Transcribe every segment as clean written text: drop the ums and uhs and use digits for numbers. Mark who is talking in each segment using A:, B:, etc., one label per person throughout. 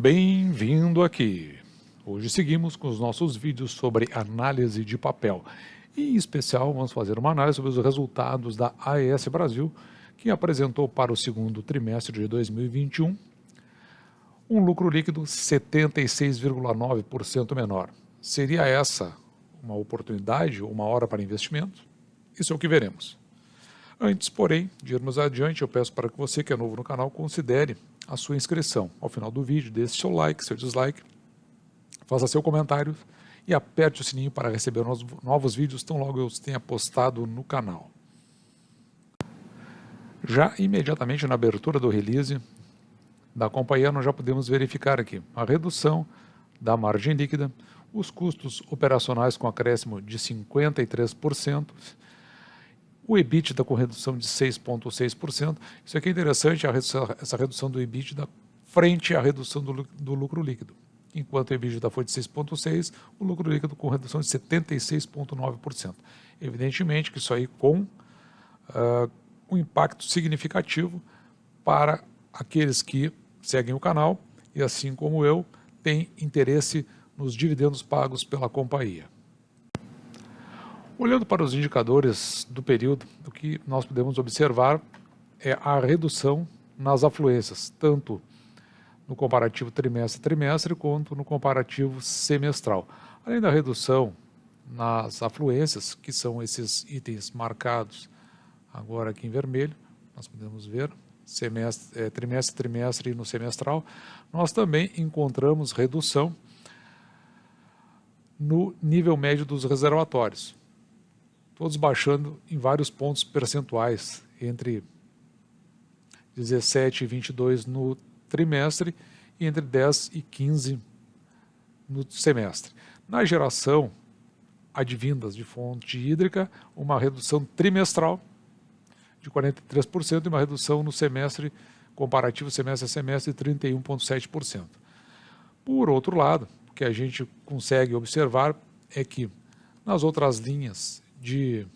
A: Bem-vindo aqui! Hoje seguimos com os nossos vídeos sobre análise de papel. E, em especial, vamos fazer uma análise sobre os resultados da AES Brasil, que apresentou para o segundo trimestre de 2021 um lucro líquido 76,9% menor. Seria essa uma oportunidade ou uma hora para investimento? Isso é o que veremos. Antes, porém, de irmos adiante, eu peço para que você que é novo no canal considere a sua inscrição. Ao final do vídeo, deixe seu like, seu dislike, faça seu comentário e aperte o sininho para receber novos vídeos tão logo eu tenha postado no canal. Já imediatamente na abertura do release da companhia, nós já podemos verificar aqui a redução da margem líquida, os custos operacionais com acréscimo de 53%, o EBITDA com redução de 6,6%. Isso aqui é interessante, essa redução do EBITDA frente à redução do lucro líquido. Enquanto o EBITDA foi de 6,6%, o lucro líquido com redução de 76,9%. Evidentemente que isso aí com um impacto significativo para aqueles que seguem o canal e, assim como eu, têm interesse nos dividendos pagos pela companhia. Olhando para os indicadores do período, o que nós podemos observar é a redução nas afluências, tanto no comparativo trimestre-trimestre quanto no comparativo semestral. Além da redução nas afluências, que são esses itens marcados agora aqui em vermelho, nós podemos ver trimestre-trimestre e no semestral, nós também encontramos redução no nível médio dos reservatórios, todos baixando em vários pontos percentuais, entre 17 e 22 no trimestre e entre 10 e 15 no semestre. Na geração advindas de fonte hídrica, uma redução trimestral de 43% e uma redução no semestre, comparativo semestre a semestre, de 31,7%. Por outro lado, o que a gente consegue observar é que nas outras linhas de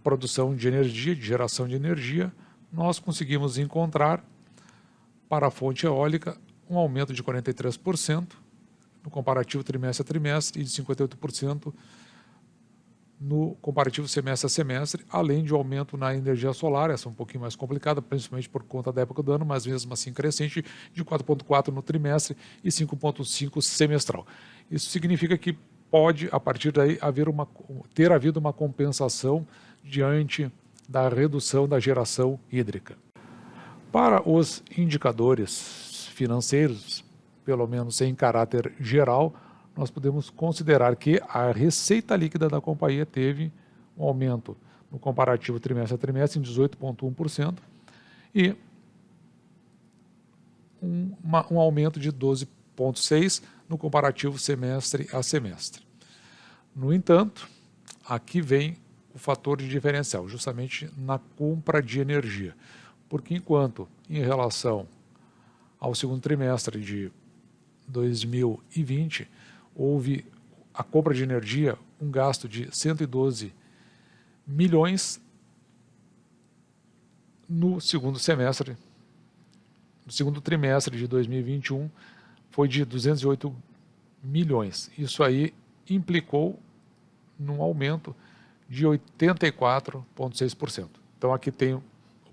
A: produção de energia, de geração de energia, nós conseguimos encontrar para a fonte eólica um aumento de 43% no comparativo trimestre a trimestre e de 58% no comparativo semestre a semestre, além de um aumento na energia solar, essa é um pouquinho mais complicada, principalmente por conta da época do ano, mas mesmo assim crescente, de 4,4% no trimestre e 5,5% semestral. Isso significa que pode, a partir daí, ter havido uma compensação diante da redução da geração hídrica. Para os indicadores financeiros, pelo menos em caráter geral, nós podemos considerar que a receita líquida da companhia teve um aumento no comparativo trimestre a trimestre em 18,1% e um aumento de 12,6% no comparativo semestre a semestre. No entanto, aqui vem o fator de diferencial, justamente na compra de energia, porque enquanto em relação ao segundo trimestre de 2020, houve a compra de energia, um gasto de 112 milhões no segundo trimestre de 2021, foi de 208 milhões. Isso aí implicou num aumento de 84,6%. Então aqui tem o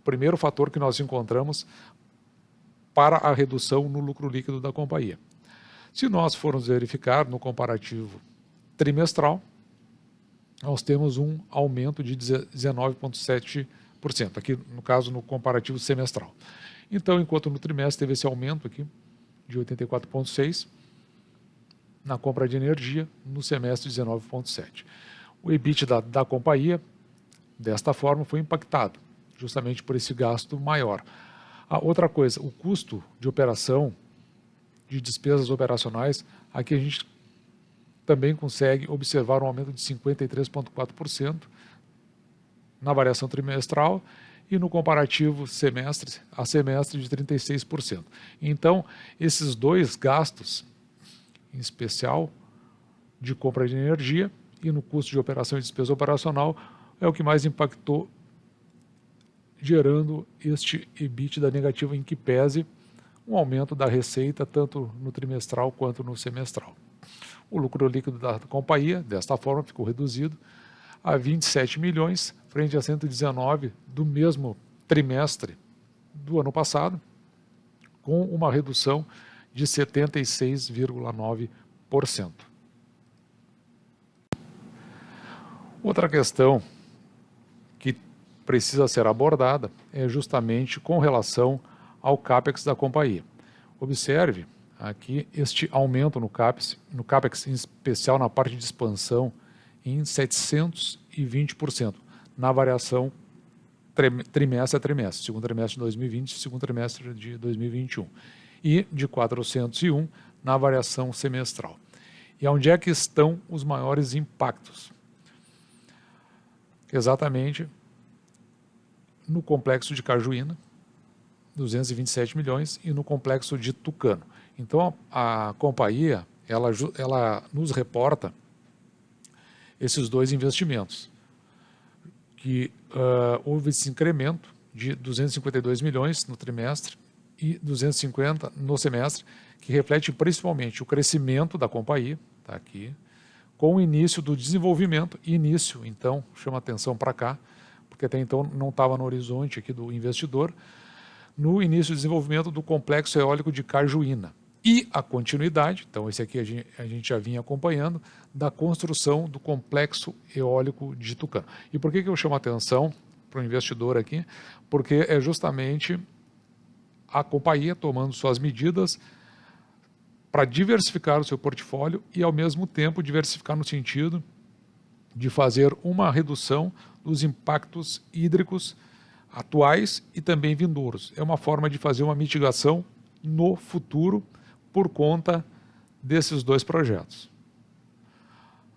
A: primeiro fator que nós encontramos para a redução no lucro líquido da companhia. Se nós formos verificar no comparativo trimestral, nós temos um aumento de 19,7%, aqui no caso no comparativo semestral. Então, enquanto no trimestre teve esse aumento aqui de 84,6%, na compra de energia, no semestre 19,7%. O EBITDA da companhia, desta forma, foi impactado, justamente por esse gasto maior. A outra coisa, o custo de operação, de despesas operacionais, aqui a gente também consegue observar um aumento de 53,4% na variação trimestral e no comparativo semestre a semestre de 36%. Então, esses dois gastos, em especial de compra de energia e no custo de operação e despesa operacional, é o que mais impactou, gerando este EBITDA negativo, em que pese um aumento da receita tanto no trimestral quanto no semestral. O lucro líquido da companhia, desta forma, ficou reduzido a 27 milhões, frente a 119 do mesmo trimestre do ano passado, com uma redução de 76,9%. Outra questão que precisa ser abordada é justamente com relação ao CAPEX da companhia. Observe aqui este aumento no CAPEX, em especial na parte de expansão, em 720%, na variação trimestre a trimestre, segundo trimestre de 2020 e segundo trimestre de 2021, e de 401 na variação semestral. E onde é que estão os maiores impactos? Exatamente no complexo de Cajuína, 227 milhões, e no complexo de Tucano. Então a companhia ela nos reporta esses dois investimentos, que houve esse incremento de 252 milhões no trimestre e 250 no semestre, que reflete principalmente o crescimento da companhia, está aqui, com o início do desenvolvimento, então, chama atenção para cá, porque até então não estava no horizonte aqui do investidor, no início do desenvolvimento do complexo eólico de Cajuína. E a continuidade, então esse aqui a gente já vinha acompanhando, da construção do complexo eólico de Tucano. E por que eu chamo a atenção para o investidor aqui? Porque é justamente a companhia tomando suas medidas para diversificar o seu portfólio e, ao mesmo tempo, diversificar no sentido de fazer uma redução dos impactos hídricos atuais e também vindouros. É uma forma de fazer uma mitigação no futuro por conta desses dois projetos.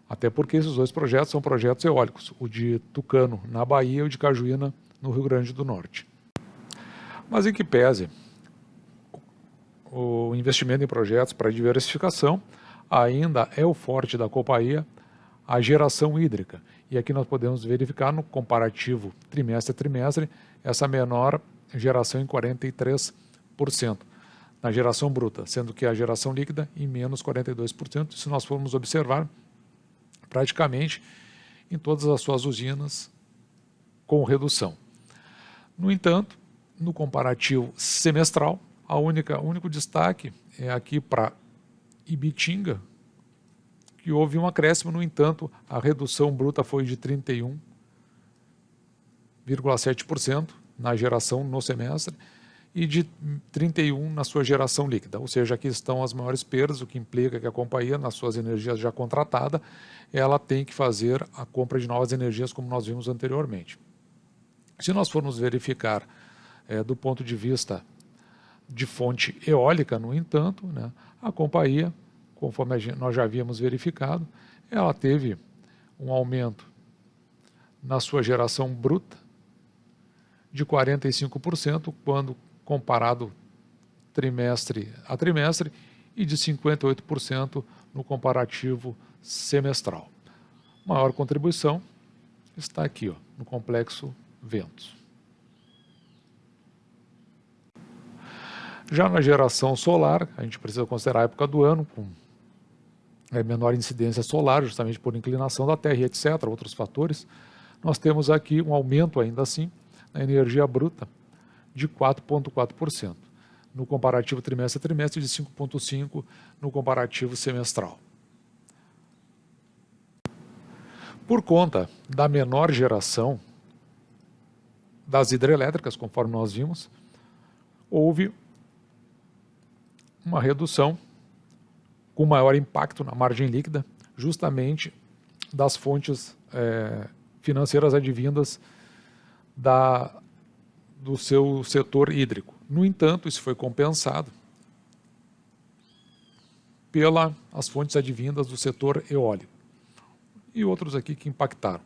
A: Até porque esses dois projetos são projetos eólicos, o de Tucano na Bahia e o de Cajuína no Rio Grande do Norte. Mas em que pese o investimento em projetos para diversificação, ainda é o forte da companhia a geração hídrica. E aqui nós podemos verificar no comparativo trimestre a trimestre essa menor geração em 43% na geração bruta, sendo que a geração líquida em menos 42%, se nós formos observar praticamente em todas as suas usinas com redução. No entanto, no comparativo semestral, o único destaque é aqui para Ibitinga, que houve um acréscimo, no entanto, a redução bruta foi de 31,7% na geração no semestre e de 31% na sua geração líquida. Ou seja, aqui estão as maiores perdas, o que implica que a companhia, nas suas energias já contratadas, ela tem que fazer a compra de novas energias, como nós vimos anteriormente. Se nós formos verificar do ponto de vista de fonte eólica, no entanto, né, a companhia, conforme nós já havíamos verificado, ela teve um aumento na sua geração bruta de 45%, quando comparado trimestre a trimestre, e de 58% no comparativo semestral. Maior contribuição está aqui, no complexo Ventos. Já na geração solar, a gente precisa considerar a época do ano, com menor incidência solar, justamente por inclinação da Terra e etc., outros fatores. Nós temos aqui um aumento, ainda assim, na energia bruta de 4,4%, no comparativo trimestre a trimestre, de 5,5% no comparativo semestral. Por conta da menor geração das hidrelétricas, conforme nós vimos, houve uma redução com maior impacto na margem líquida, justamente das fontes financeiras advindas do seu setor hídrico. No entanto, isso foi compensado pelas fontes advindas do setor eólico e outros aqui que impactaram.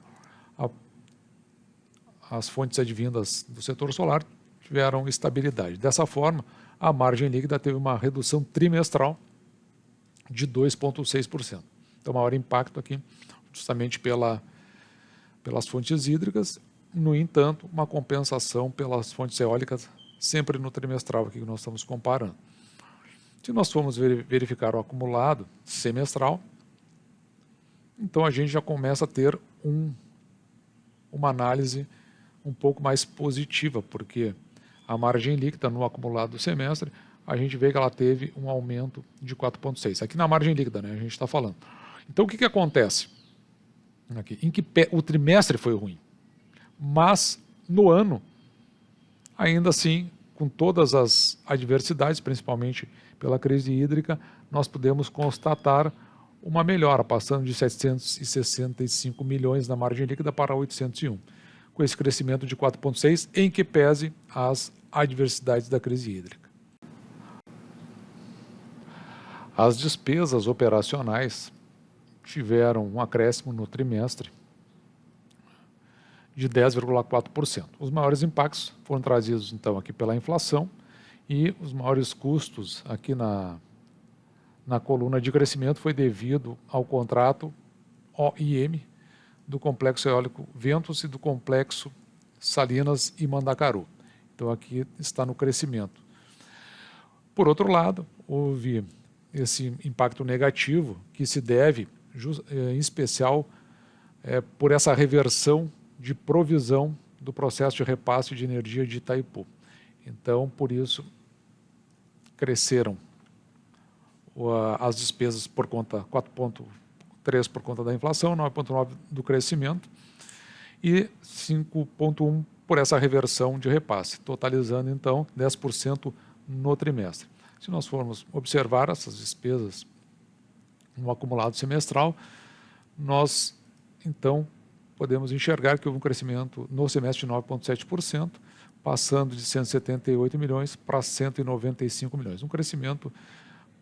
A: As fontes advindas do setor solar tiveram estabilidade. Dessa forma, a margem líquida teve uma redução trimestral de 2,6%. Então, maior impacto aqui, justamente pelas fontes hídricas. No entanto, uma compensação pelas fontes eólicas, sempre no trimestral aqui que nós estamos comparando. Se nós formos verificar o acumulado semestral, então a gente já começa a ter uma análise um pouco mais positiva, porque a margem líquida no acumulado do semestre, a gente vê que ela teve um aumento de 4,6. Aqui na margem líquida, né, a gente está falando. Então o que acontece? Aqui, o trimestre foi ruim, mas no ano, ainda assim, com todas as adversidades, principalmente pela crise hídrica, nós podemos constatar uma melhora, passando de 765 milhões na margem líquida para 801, com esse crescimento de 4,6, em que pese as adversidades da crise hídrica. As despesas operacionais tiveram um acréscimo no trimestre de 10,4%. Os maiores impactos foram trazidos, então, aqui pela inflação, e os maiores custos aqui na coluna de crescimento foi devido ao contrato OIM do Complexo Eólico Ventos e do Complexo Salinas e Mandacaru. Então aqui está no crescimento. Por outro lado, houve esse impacto negativo que se deve, em especial, por essa reversão de provisão do processo de repasse de energia de Itaipu. Então, por isso, cresceram as despesas por conta, 4,3 por conta da inflação, 9,9 do crescimento e 5,1 por essa reversão de repasse, totalizando então 10% no trimestre. Se nós formos observar essas despesas no acumulado semestral, nós então podemos enxergar que houve um crescimento no semestre de 9,7%, passando de 178 milhões para 195 milhões. Um crescimento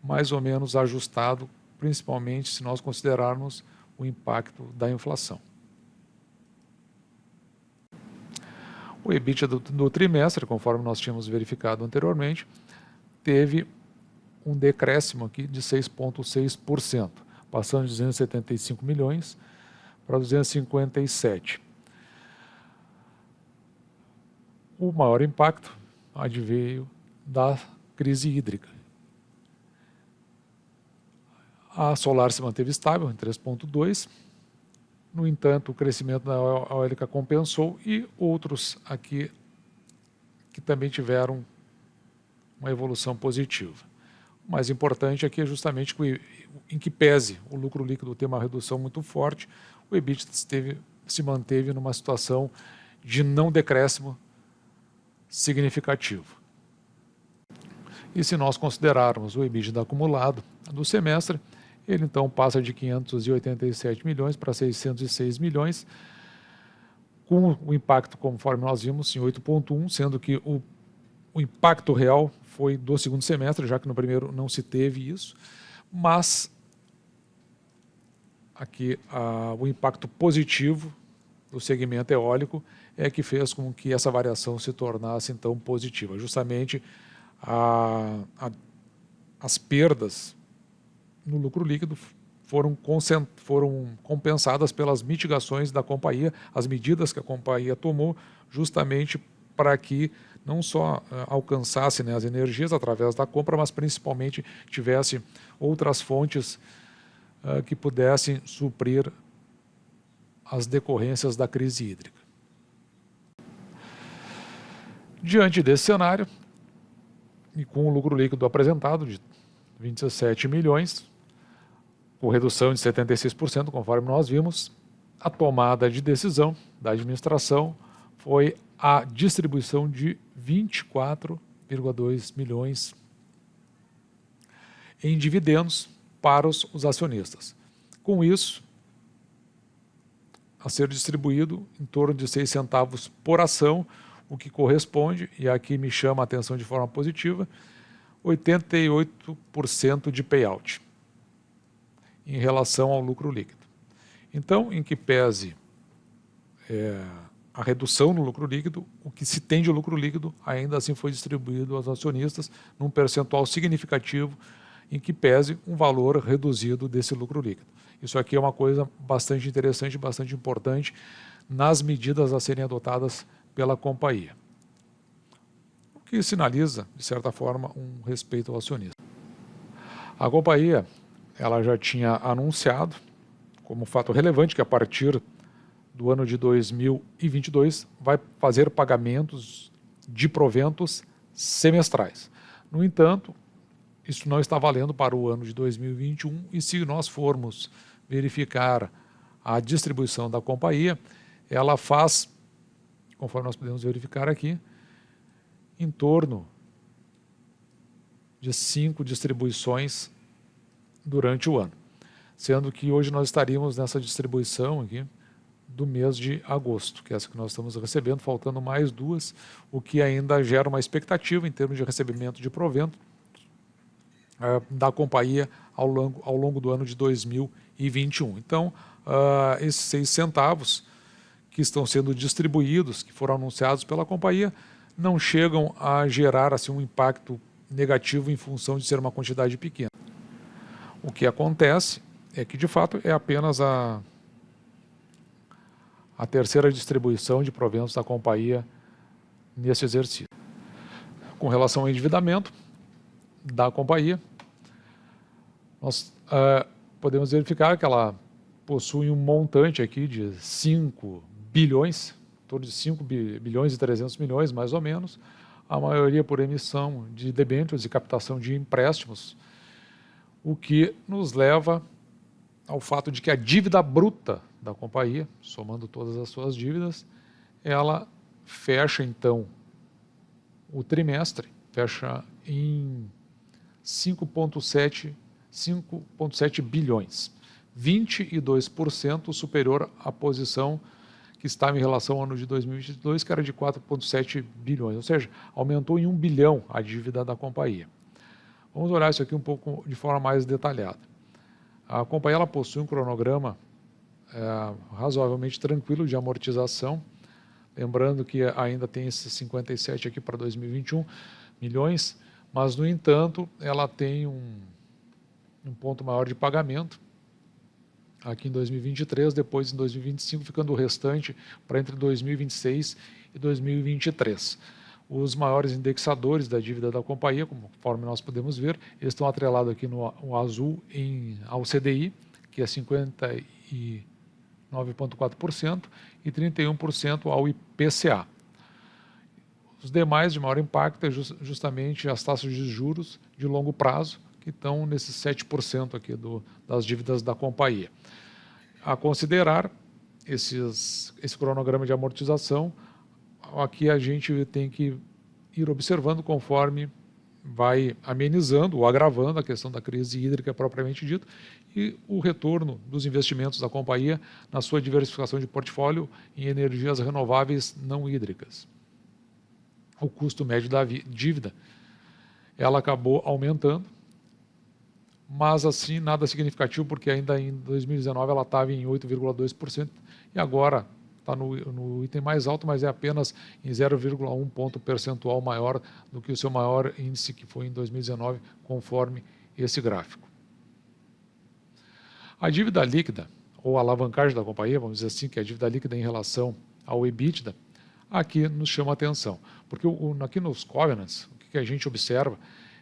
A: mais ou menos ajustado, principalmente se nós considerarmos o impacto da inflação. O EBITDA do trimestre, conforme nós tínhamos verificado anteriormente, teve um decréscimo aqui de 6,6%, passando de 275 milhões para 257. O maior impacto adveio da crise hídrica. A solar se manteve estável em 3,2%. No entanto, o crescimento da eólica compensou e outros aqui que também tiveram uma evolução positiva. O mais importante aqui é justamente que, em que pese o lucro líquido ter uma redução muito forte, o EBITDA se manteve numa situação de não decréscimo significativo. E se nós considerarmos o EBITDA acumulado do semestre, ele então passa de 587 milhões para 606 milhões, com o impacto, conforme nós vimos, em 8,1, sendo que o impacto real foi do segundo semestre, já que no primeiro não se teve isso, mas aqui o impacto positivo do segmento eólico é que fez com que essa variação se tornasse então positiva. Justamente as perdas no lucro líquido foram compensadas pelas mitigações da companhia, as medidas que a companhia tomou justamente para que não só alcançasse, né, as energias através da compra, mas principalmente tivesse outras fontes que pudessem suprir as decorrências da crise hídrica. Diante desse cenário, e com o lucro líquido apresentado de 27 milhões, com redução de 76%, conforme nós vimos, a tomada de decisão da administração foi a distribuição de 24,2 milhões em dividendos para os acionistas. Com isso, a ser distribuído em torno de 6 centavos por ação, o que corresponde, e aqui me chama a atenção de forma positiva, 88% de payout em relação ao lucro líquido. Então, em que pese a redução no lucro líquido, o que se tem de lucro líquido ainda assim foi distribuído aos acionistas num percentual significativo, em que pese um valor reduzido desse lucro líquido. Isso aqui é uma coisa bastante interessante, bastante importante nas medidas a serem adotadas pela companhia, o que sinaliza, de certa forma, um respeito ao acionista. A companhia ela já tinha anunciado como fato relevante que a partir do ano de 2022 vai fazer pagamentos de proventos semestrais. No entanto, isso não está valendo para o ano de 2021 e se nós formos verificar a distribuição da companhia, ela faz, conforme nós podemos verificar aqui, em torno de 5 distribuições durante o ano. Sendo que hoje nós estaríamos nessa distribuição aqui do mês de agosto, que é essa que nós estamos recebendo, faltando mais 2, o que ainda gera uma expectativa em termos de recebimento de provento da companhia ao longo do ano de 2021. Então, esses 6 centavos que estão sendo distribuídos, que foram anunciados pela companhia, não chegam a gerar assim, um impacto negativo em função de ser uma quantidade pequena. O que acontece é que, de fato, é apenas a terceira distribuição de proventos da companhia nesse exercício. Com relação ao endividamento da companhia, nós podemos verificar que ela possui um montante aqui de 5 bilhões, em torno de 5 bilhões e 300 milhões, mais ou menos, a maioria por emissão de debêntures e captação de empréstimos, o que nos leva ao fato de que a dívida bruta da companhia, somando todas as suas dívidas, ela fecha então o trimestre, fecha em 5,7 bilhões, 22% superior à posição que estava em relação ao ano de 2022, que era de 4,7 bilhões, ou seja, aumentou em 1 bilhão a dívida da companhia. Vamos olhar isso aqui um pouco de forma mais detalhada. A companhia ela possui um cronograma razoavelmente tranquilo de amortização, lembrando que ainda tem esses 57 aqui para 2021 milhões, mas no entanto ela tem um ponto maior de pagamento aqui em 2023, depois em 2025, ficando o restante para entre 2026 e 2023. Os maiores indexadores da dívida da companhia, conforme nós podemos ver, eles estão atrelados aqui no azul ao CDI, que é 59,4%, e 31% ao IPCA. Os demais de maior impacto é justamente as taxas de juros de longo prazo, que estão nesses 7% aqui das dívidas da companhia. A considerar esse cronograma de amortização, aqui a gente tem que ir observando conforme vai amenizando ou agravando a questão da crise hídrica propriamente dito e o retorno dos investimentos da companhia na sua diversificação de portfólio em energias renováveis não hídricas. O custo médio da dívida ela acabou aumentando, mas assim nada significativo, porque ainda em 2019 ela estava em 8,2% e agora está no item mais alto, mas é apenas em 0,1 ponto percentual maior do que o seu maior índice, que foi em 2019, conforme esse gráfico. A dívida líquida, ou a alavancagem da companhia, vamos dizer assim, que é a dívida líquida em relação ao EBITDA, aqui nos chama a atenção, porque aqui nos covenants, o que a gente observa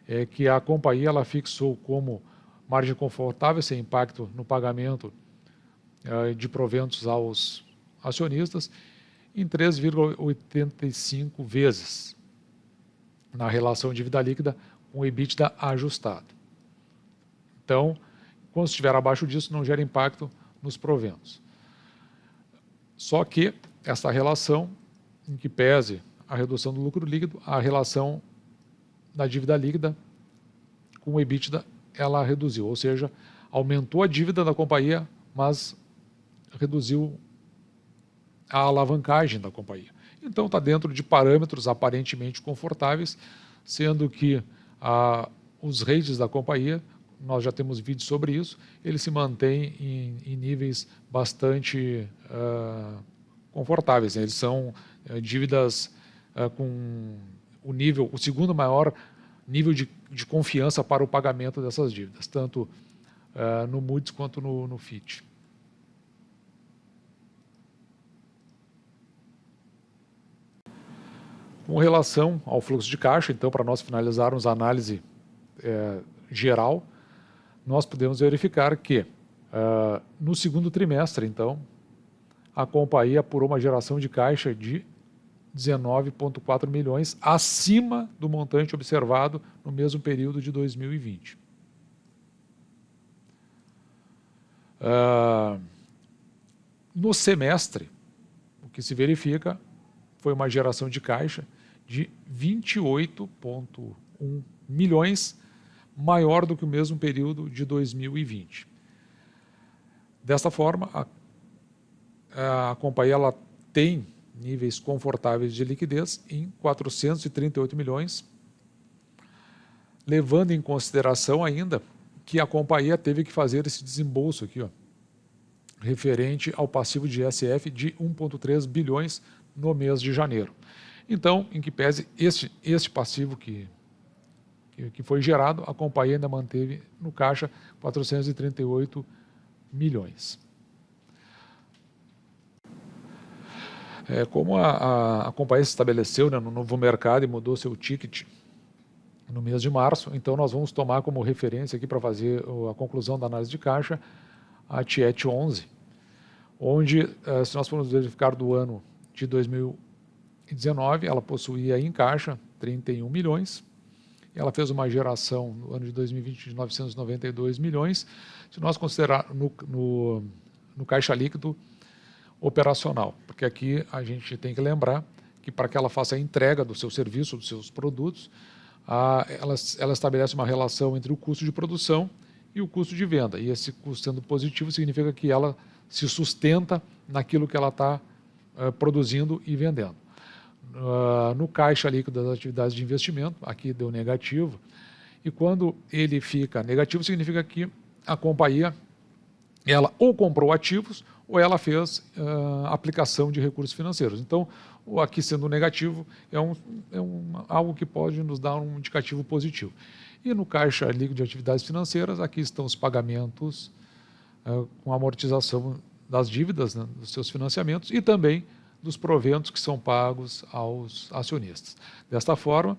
A: é que a companhia ela fixou como margem confortável sem impacto no pagamento de proventos aos acionistas em 3,85 vezes na relação dívida líquida com o EBITDA ajustado. Então, quando estiver abaixo disso, não gera impacto nos proventos. Só que essa relação, em que pese a redução do lucro líquido, a relação da dívida líquida com o EBITDA, ela reduziu, ou seja, aumentou a dívida da companhia, mas reduziu a alavancagem da companhia. Então está dentro de parâmetros aparentemente confortáveis, sendo que os rates da companhia, nós já temos vídeos sobre isso, eles se mantêm em níveis bastante confortáveis, né? Eles são dívidas com o segundo maior nível de confiança para o pagamento dessas dívidas, tanto no Moody's quanto no Fitch. Com relação ao fluxo de caixa, então, para nós finalizarmos a análise geral, nós podemos verificar que no segundo trimestre, então, a companhia apurou uma geração de caixa de 19,4 milhões, acima do montante observado no mesmo período de 2020. No semestre, o que se verifica foi uma geração de caixa de 28,1 milhões, maior do que o mesmo período de 2020. Desta forma, a companhia ela tem níveis confortáveis de liquidez em 438 milhões, levando em consideração ainda que a companhia teve que fazer esse desembolso aqui, ó, referente ao passivo de ISF de 1,3 bilhões no mês de janeiro. Então, em que pese este passivo que foi gerado, a companhia ainda manteve no caixa 438 milhões. Como a companhia se estabeleceu, né, no novo mercado e mudou seu ticket no mês de março, então nós vamos tomar como referência aqui para fazer a conclusão da análise de caixa a TIET 11, onde, se nós formos verificar do ano de 2019, ela possuía em caixa 31 milhões, ela fez uma geração no ano de 2020 de 992 milhões, se nós considerar no caixa líquido operacional, porque aqui a gente tem que lembrar que para que ela faça a entrega do seu serviço, dos seus produtos, ela estabelece uma relação entre o custo de produção e o custo de venda, e esse custo sendo positivo significa que ela se sustenta naquilo que ela está produzindo e vendendo. No caixa líquido das atividades de investimento, aqui deu negativo, e quando ele fica negativo significa que a companhia ela ou comprou ativos ou ela fez aplicação de recursos financeiros. Então, aqui sendo negativo algo que pode nos dar um indicativo positivo. E no caixa líquido de atividades financeiras, aqui estão os pagamentos com amortização das dívidas, né, dos seus financiamentos e também dos proventos que são pagos aos acionistas. Desta forma,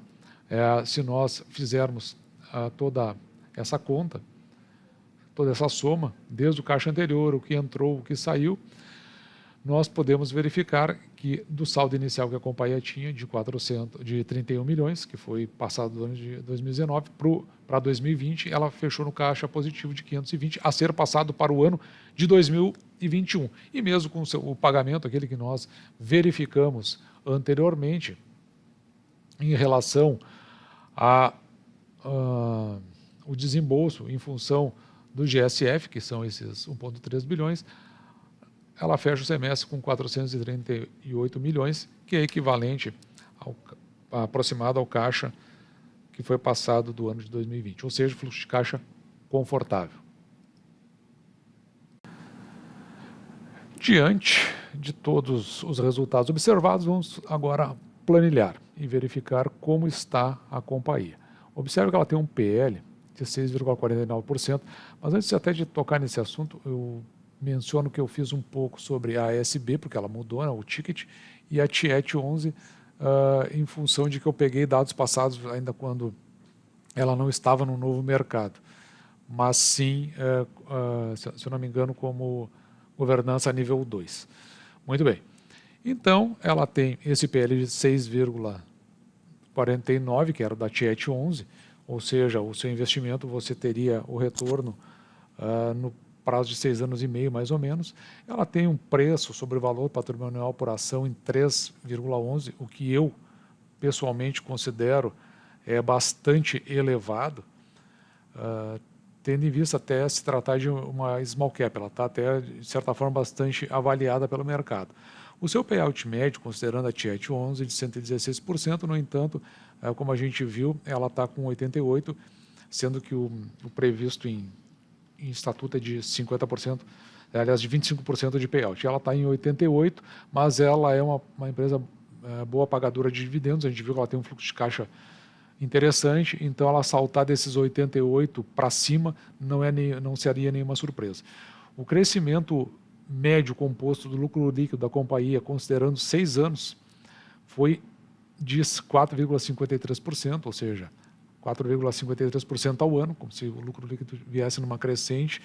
A: se nós fizermos toda essa conta, toda essa soma, desde o caixa anterior, o que entrou, o que saiu, nós podemos verificar que do saldo inicial que a companhia tinha de 31 milhões, que foi passado do ano de 2019 para 2020, ela fechou no caixa positivo de 520, a ser passado para o ano de 2021. E mesmo com o pagamento, aquele que nós verificamos anteriormente, em relação o desembolso em função do GSF, que são esses 1,3 bilhões, ela fecha o semestre com 438 milhões, que é equivalente aproximado ao caixa que foi passado do ano de 2020, ou seja, fluxo de caixa confortável. Diante de todos os resultados observados, vamos agora planilhar e verificar como está a companhia. Observe que ela tem um PL de 6,49%, mas antes até de tocar nesse assunto, eu menciono que eu fiz um pouco sobre a ASB, porque ela mudou, né, o ticket, e a TIET 11, em função de que eu peguei dados passados ainda quando ela não estava no novo mercado, mas sim, se eu não me engano, como governança nível 2. Muito bem. Então, ela tem esse PL de 6,49, que era da TIET 11, ou seja, o seu investimento você teria o retorno no prazo de 6 anos e meio, mais ou menos. Ela tem um preço sobre o valor patrimonial por ação em 3,11, o que eu pessoalmente considero bastante elevado, tendo em vista até se tratar de uma small cap, ela está até, de certa forma, bastante avaliada pelo mercado. O seu payout médio, considerando a TIET 11, de 116%, no entanto, como a gente viu, ela está com 88%, sendo que o previsto em estatuto é de 50%, aliás, de 25% de payout. Ela está em 88%, mas ela é uma empresa boa pagadora de dividendos, a gente viu que ela tem um fluxo de caixa interessante, então ela saltar desses 88 para cima não seria nenhuma surpresa. O crescimento médio composto do lucro líquido da companhia, considerando 6 anos, foi de 4,53%, ou seja, 4,53% ao ano, como se o lucro líquido viesse numa crescente.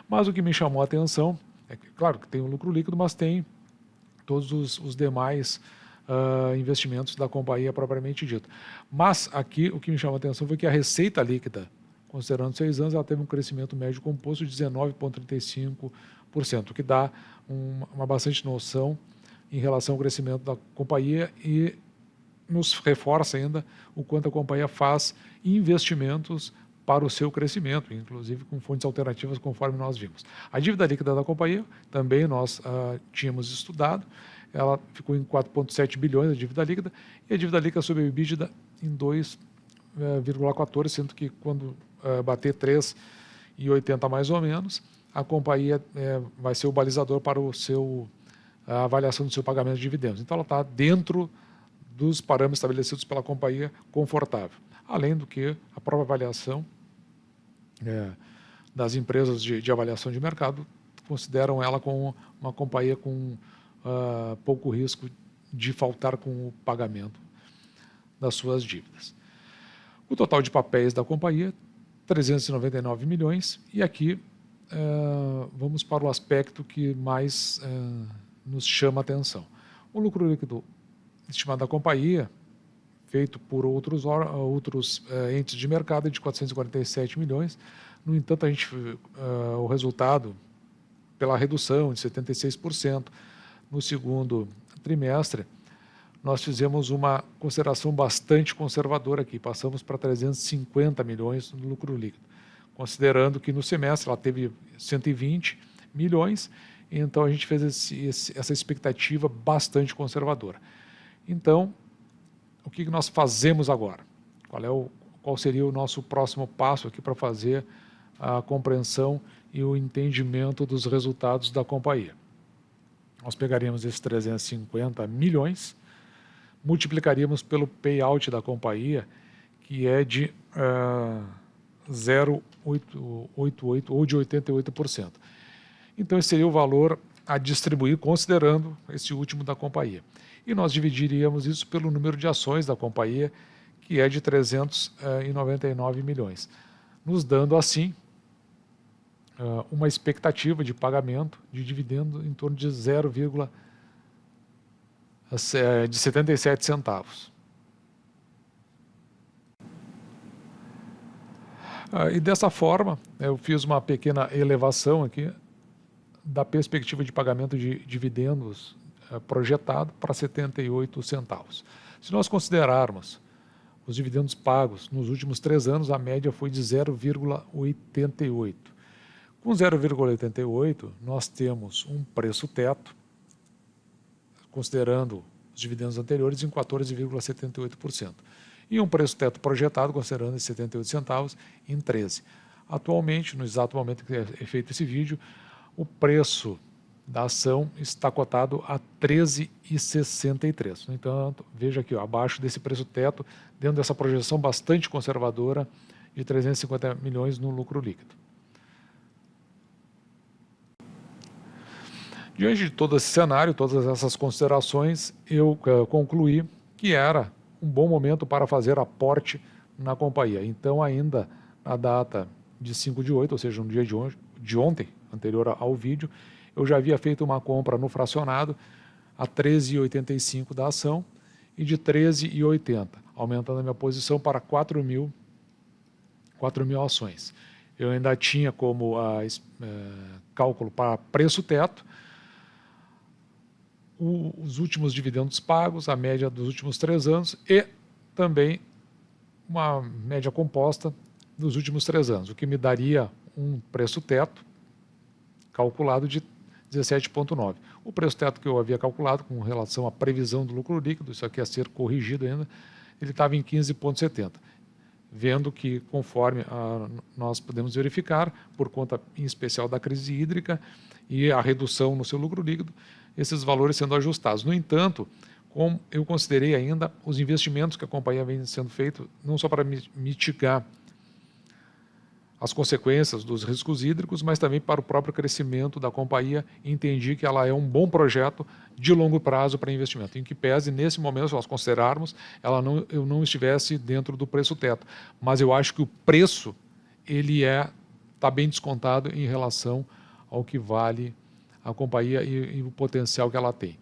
A: Mas o que me chamou a atenção é que, claro, que tem o lucro líquido, mas tem todos os demais investimentos da companhia propriamente dito. Mas aqui o que me chamou a atenção foi que a receita líquida, considerando 6 anos, ela teve um crescimento médio composto de 19,35%, o que dá uma bastante noção em relação ao crescimento da companhia e nos reforça ainda o quanto a companhia faz investimentos para o seu crescimento, inclusive com fontes alternativas, conforme nós vimos. A dívida líquida da companhia, também nós tínhamos estudado, ela ficou em 4,7 bilhões a dívida líquida, e a dívida líquida sobre o EBITDA em 2,14, sendo que quando bater 3,80 mais ou menos, a companhia vai ser o balizador para a avaliação do seu pagamento de dividendos. Então ela está dentro dos parâmetros estabelecidos pela companhia, confortável. Além do que a própria avaliação das empresas de avaliação de mercado consideram ela como uma companhia com pouco risco de faltar com o pagamento das suas dívidas. O total de papéis da companhia, 399 milhões, e aqui vamos para o aspecto que mais nos chama a atenção. O lucro líquido estimado da companhia, feito por outros entes de mercado, é de 447 milhões. No entanto, o resultado, pela redução de 76% no segundo trimestre, nós fizemos uma consideração bastante conservadora aqui, passamos para 350 milhões no lucro líquido, considerando que no semestre ela teve 120 milhões, então a gente fez essa expectativa bastante conservadora. Então, o que nós fazemos agora? Qual seria o nosso próximo passo aqui para fazer a compreensão e o entendimento dos resultados da companhia? Nós pegaríamos esses 350 milhões, multiplicaríamos pelo payout da companhia, que é de 0,88 ou de 88%. Então, esse seria o valor a distribuir, considerando esse último da companhia. E nós dividiríamos isso pelo número de ações da companhia, que é de 399 milhões, nos dando, assim, uma expectativa de pagamento de dividendo em torno de 0,77 centavos. E dessa forma, eu fiz uma pequena elevação aqui da perspectiva de pagamento de dividendos projetado para 78 centavos. Se nós considerarmos os dividendos pagos nos últimos 3 anos, a média foi de 0,88. Com 0,88, nós temos um preço teto, considerando os dividendos anteriores, em 14,78%. E um preço teto projetado, considerando esses 78 centavos, em 13%. Atualmente, no exato momento que é feito esse vídeo, o preço da ação está cotado a 13,63. No entanto, veja aqui, abaixo desse preço teto, dentro dessa projeção bastante conservadora de 350 milhões no lucro líquido. Diante de todo esse cenário, todas essas considerações, eu concluí que era um bom momento para fazer aporte na companhia. Então, ainda na data de 5/8, ou seja, no dia de ontem, anterior ao vídeo, eu já havia feito uma compra no fracionado a 13,85 da ação e de 13,80, aumentando a minha posição para 4 mil ações. Eu ainda tinha como cálculo para preço teto os últimos dividendos pagos, a média dos últimos 3 anos e também uma média composta dos últimos 3 anos, o que me daria um preço teto calculado de 17,9. O preço teto que eu havia calculado com relação à previsão do lucro líquido, isso aqui a ser corrigido ainda, ele estava em 15,70. Vendo que, conforme nós podemos verificar, por conta em especial da crise hídrica e a redução no seu lucro líquido, esses valores sendo ajustados. No entanto, como eu considerei ainda os investimentos que a companhia vem sendo feito, não só para mitigar as consequências dos riscos hídricos, mas também para o próprio crescimento da companhia. Entendi que ela é um bom projeto de longo prazo para investimento, em que pese, nesse momento, se nós considerarmos, eu não estivesse dentro do preço teto. Mas eu acho que o preço ele está bem descontado em relação ao que vale a companhia e o potencial que ela tem.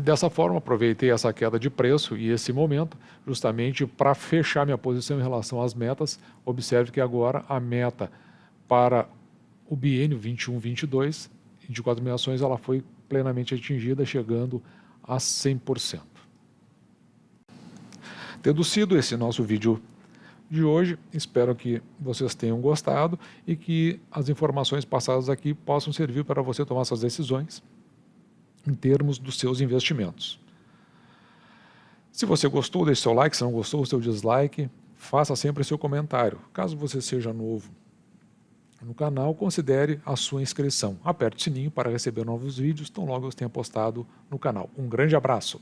A: Dessa forma, aproveitei essa queda de preço e esse momento justamente para fechar minha posição em relação às metas. Observe que agora a meta para o biênio 21-22, de 4 mil ações, ela foi plenamente atingida, chegando a 100%. Tendo sido esse nosso vídeo de hoje, espero que vocês tenham gostado e que as informações passadas aqui possam servir para você tomar suas decisões em termos dos seus investimentos. Se você gostou, deixe seu like. Se não gostou, seu dislike. Faça sempre seu comentário. Caso você seja novo no canal, considere a sua inscrição. Aperte o sininho para receber novos vídeos tão logo eu tenha postado no canal. Um grande abraço!